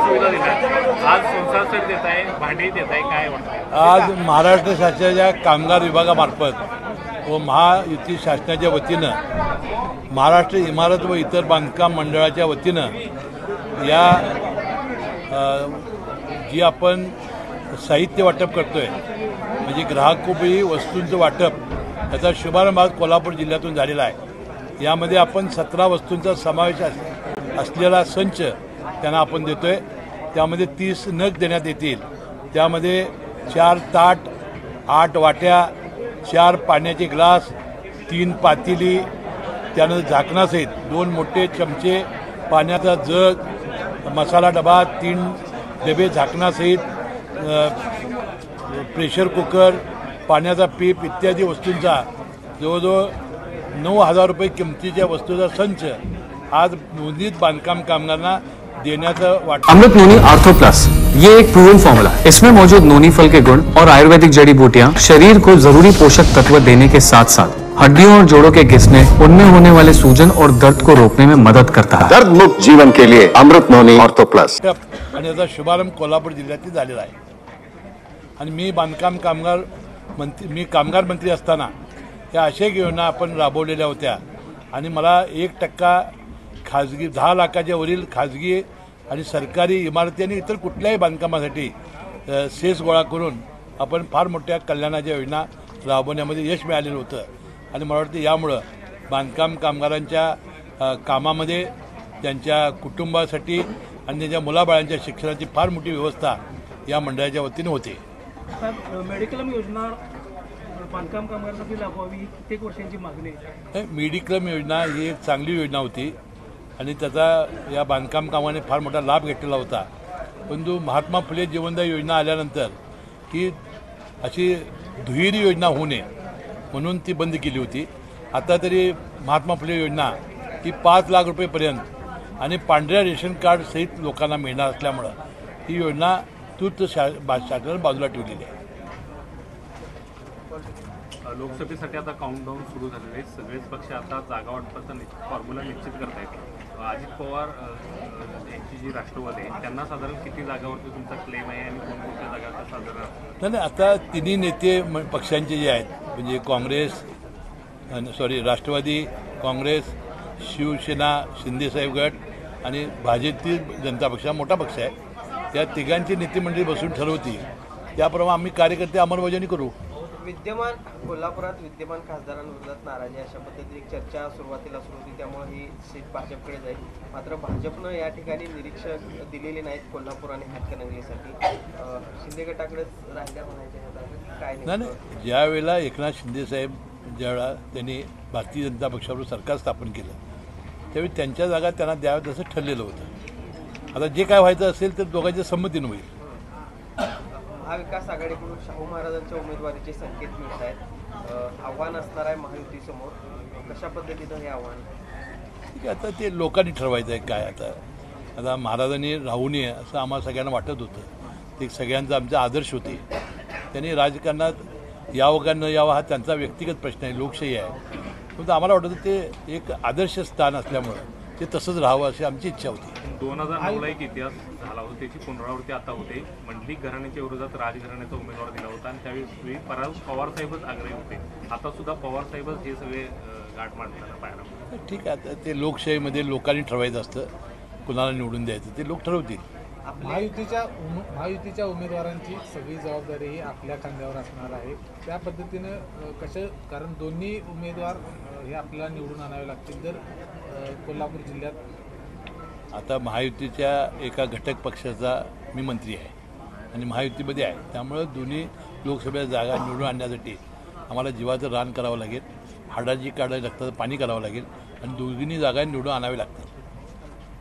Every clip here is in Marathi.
सुविधा दिल्या, आज संसार सेट देत आहे, भांडी देत आहे, काय वाटतं? आज महाराष्ट्र शासनाच्या कामगार विभागामार्फत व महायुती शासनाच्या वतीनं महाराष्ट्र इमारत व इतर बांधकाम मंडळाच्या वतीनं या जी आपण साहित्य वाटप करतोय म्हणजे ग्राहकोपयोगी वस्तूंचं वाटप याचा शुभारंभ आज कोल्हापूर जिल्ह्यातून झालेला आहे। यामध्ये आपण 17 वस्तूंचा समावेश असलेला संच त्यांना आपण देतोय। त्यामध्ये 30 नग देण्यात येतील। त्यामध्ये 4 ताट, 8 वाट्या, 4 पाण्याचे ग्लास, 3 पातेली, त्यानंतर झाकणासहित 2 मोठे चमचे, पाण्याचा जग, मसाला डबा, 3 डबे झाकणासहित, प्रेशर कुकर, पाण्याचा पीप इत्यादी वस्तूंचा जवळजवळ 9,000 रुपये किमतीच्या वस्तूचा संच आज नोंदणीत बांधकाम कामगारांना देण्याचं वाटतं। अमृत नोनी आर्थो प्लस ये एक प्रूवन फॉर्मूला है। इसमें मौजूद नोनी फल के गुण और आयुर्वेदिक जड़ी बूटियां शरीर को जरूरी पोषक तत्व देने के साथ साथ हड्डियों और जोड़ों के घिसने, उनमें होने वाले सूजन और दर्द को रोकने में मदद करता है। दर्द मुक्त जीवन के लिए अमृत नोनी आर्थो प्लस। आणि याचा शुभारंभ कोल्हापूर जिल्ह्यात झालेला आहे। आणि मी मी कामगार मंत्री असताना या अशा योजना आपण राबवलेल्या होत्या आणि मला 1% खाजगी 10 लाखाच्या वरील खाजगी आणि सरकारी इमारती आणि इतर कुठल्याही बांधकामासाठी सेस गोळा करून आपण फार मोठ्या कल्याणाच्या योजना राबवण्यामध्ये यश मिळालेलं होतं। आणि मला वाटतं यामुळं बांधकाम कामगारांच्या कामामध्ये त्यांच्या कुटुंबासाठी आणि त्यांच्या मुलाबाळांच्या शिक्षणाची फार मोठी व्यवस्था या मंडळाच्या वतीने होते। मेडिक्लेम योजना बांधकाम कामगारांसाठी राबवावी कित्येक वर्षांची मागणी आहे। मेडिक्लेम योजना ही एक चांगली योजना होती आणि त्याचा या बांधकाम कामाने फार मोठा लाभ घेतलेला होता। परंतु महात्मा फुले जीवनदायी योजना आल्यानंतर ही अशी दुहेरी योजना होऊ नये म्हणून ती बंद केली होती। आता तरी महात्मा फुले योजना ही 5 लाख रुपयेपर्यंत आणि पांढऱ्या रेशन कार्ड सहित लोकांना मिळणार असल्यामुळं ही योजना तूर्त शासनाने बाजूला ठेवलेली आहे। लोकसभेसाठी आता काउंटडाऊन सुरू झालेले आहे। सगळेच पक्ष आता जागा वाटपाचा फॉर्म्युला निश्चित करतायत। अजित पवार यांची जी राष्ट्रवादी आहे त्यांना साधारण किती जागावरती तुमचा क्लेम आहे आणि कोणकोणत्या जागा साधारण? नाही, आता तिन्ही नेते पक्षांचे जे आहेत म्हणजे राष्ट्रवादी काँग्रेस, शिवसेना, शिंदेसाहेब गट आणि भारतीय जनता पक्ष मोठा पक्ष आहे। त्या तिघांची नेतेमंडळी बसून ठरवतील त्याप्रमाणे आम्ही कार्यकर्ते अंमलबजावणी करू। कोल्हापुरात विद्यमान खासदारांविरोधात नाराजी अशा पद्धतीने चर्चा सुरुवातीला सुरू होती, त्यामुळे ही सीट भाजपकडे जाईल। मात्र भाजपनं या ठिकाणी निरीक्षक दिलेले नाहीत कोल्हापूर आणि हातकणंगलेसाठी, शिंदे गटाकडेच राहिल्या म्हणायचे काय नाही। ज्या वेळेला एकनाथ शिंदेसाहेब ज्यावेळेला त्यांनी भारतीय जनता पक्षावर सरकार स्थापन केलं त्यावेळी त्यांच्या जागा त्यांना द्याव्यात असं ठरलेलं होतं। आता जे काय व्हायचं असेल तर दोघांच्या संमतीनं होईल। महाविकास आघाडीकडून शाहू महाराजांच्या उमेदवारीचे संकेत मिळत आहेत, आव्हान असणार आहे महायुतीसमोर, कशा पद्धतीनं हे आव्हान? ठीक आहे, आता ते लोकांनी ठरवायचं आहे काय। आता महाराजांनी राहू नये असं आम्हाला सगळ्यांना वाटत होतं, ते सगळ्यांचा आमचा आदर्श होते। त्यांनी राजकारणात यावं का न यावं हा त्यांचा व्यक्तिगत प्रश्न आहे, लोकशाही आहे। परंतु आम्हाला वाटत होतं ते एक आदर्श स्थान असल्यामुळं ते तसंच राहावं अशी आमची इच्छा होती। 2009ला एक इतिहास झाला होता, त्याची पुनरावृत्ती आता होते। मंडलिक घराण्याच्या विरोधात राजघराण्याचा उमेदवार दिला होता आणि त्यावेळी पवारसाहेबच आग्रही होते। आता सुद्धा पवारसाहेबच हे सगळे गाठ मांडताना पाहायला। ठीक आहे, आता ते लोकशाहीमध्ये लोकांनी ठरवायचं असतं कुणाला निवडून द्यायचं, ते लोक ठरवतील। महायुतीच्या उमेदवारांची सगळी जबाबदारी ही आपल्या खांद्यावर असणार आहे। त्या पद्धतीनं कारण दोन्ही उमेदवार हे आपल्याला निवडून आणावे लागतील जर कोल्हापूर जिल्ह्यात। आता महायुतीच्या एका घटक पक्षाचा मी मंत्री आहे आणि महायुतीमध्ये आहे, त्यामुळे दोन्ही लोकसभेच्या जागा निवडून आणण्यासाठी आम्हाला जीवाचं रान करावं लागेल, हाडाची काढायला लागतं, पाणी करावं लागेल आणि दोन्ही जागा निवडून आणावी लागतात।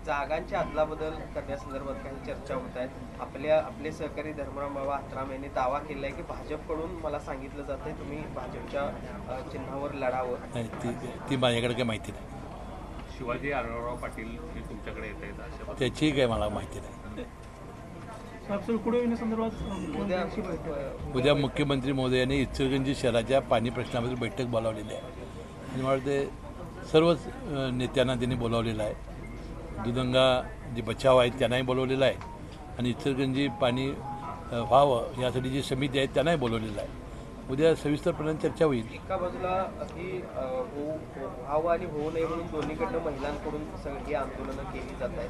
जागांची अदलाबदल करण्यासंदर्भात काही चर्चा होत आहेत। आपले सहकारी धर्मराव बाबा आत्राम यांनी दावा केला आहे की भाजपकडून मला सांगितलं जातंय तुम्ही भाजपच्या चिन्हावर लढावं। नाही, ती माझ्याकडे काही माहिती नाही। शिवाजी आढळराव पाटील हे तुमच्याकडे येत आहेत अशा त्याची काही मला माहिती नाही। उद्या मुख्यमंत्री महोदयांनी इचलकरंजी शहराच्या पाणी प्रश्नाबद्दल बैठक बोलावलेली आहे आणि मला वाटते सर्वच नेत्यांना त्यांनी बोलावलेलं आहे। दुधंगा जे बचाव आहेत त्यांनाही बोलवलेलं आहे आणि इचलकरंजी पाणी व्हावं यासाठी जी समिती आहे त्यांनाही बोलवलेलं आहे. उद्या सविस्तरपणे चर्चा होईल. एका बाजूला ही व्हावं आणि होऊ नये म्हणून दोन्हीकडनं महिलांकडून ही आंदोलनं केली जात आहेत.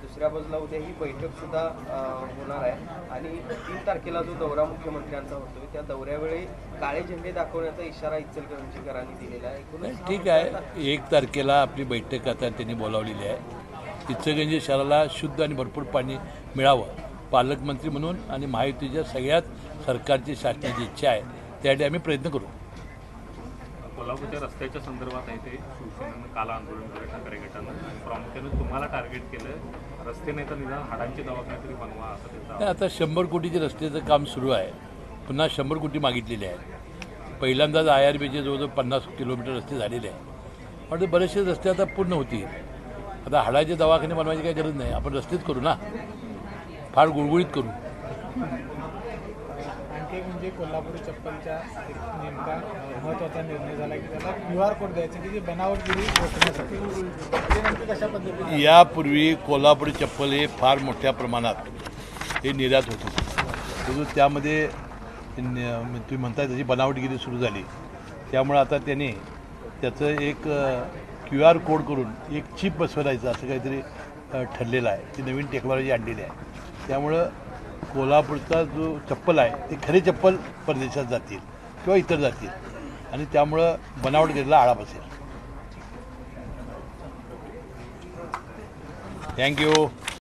दुसऱ्या बाजूला उद्या ही बैठक सुद्धा होणार आहे आणि 3 तारखेला जो दौरा मुख्यमंत्र्यांचा होतोय त्या दौऱ्यावेळी काळे झेंडे दाखवण्याचा इशारा इचलकरंजीकरांनी दिलेला आहे. एकूणच ठीक आहे, 1 तारखेला आपली बैठक आता त्यांनी बोलावलेली आहे. इचलकरंजी शहराला शुद्ध आणि भरपूर पाणी मिळावं पालकमंत्री म्हणून आणि महायुतीच्या सगळ्यात सरकारची शासनाची इच्छा आहे, त्यासाठी आम्ही प्रयत्न करू. कोल्हापूरच्या रस्त्याच्या संदर्भात आहे ते शिवसेनेनं काल आंदोलन केलं ठाकरे गटानं आणि प्रामुख्यानं तुम्हाला टार्गेट केलं. रस्ते नाही तर निदान हाडांचे दवाखाने तरी बनवा असं त्यांचा. आता 100 कोटीचे रस्त्याचं काम सुरू आहे. पुन्हा 100 कोटी मागितलेले आहेत. पहिल्यांदाच IRBचे जवळजवळ 50 किलोमीटर रस्ते झालेले आहेत. म्हणजे बरेचसे रस्ते आता पूर्ण होतील. आता हाडाचे दवाखाने बनवायची काही गरज नाही, आपण रस्तेच करू ना, फार गुळगुळीत करू. आणखी एक म्हणजे कोल्हापूर चप्पलच्या एक नेमका महत्त्वाचा निर्णय झाला की त्याला QR कोड द्यायचं की जे बनावटगिरी रोखण्यासाठी ते नेमकं कशा पद्धतीने. यापूर्वी कोल्हापुरी चप्पल हे फार मोठ्या प्रमाणात हे निर्यात होत होतं. परंतु त्यामध्ये तुम्ही म्हणताय त्याची बनावटगिरी सुरू झाली. त्यामुळे आता त्यांनी त्याचं एक QR कोड करून एक चिप बसवायचं असं काहीतरी ठरलेलं आहे. ती नवीन टेक्नॉलॉजी आणलेली आहे. त्यामुळं कोल्हापूरचा जो चप्पल आहे ते खरे चप्पल परदेशात जातील किंवा इतर जातील आणि त्यामुळं बनावटगिरीला आळा बसेल. थँक्यू.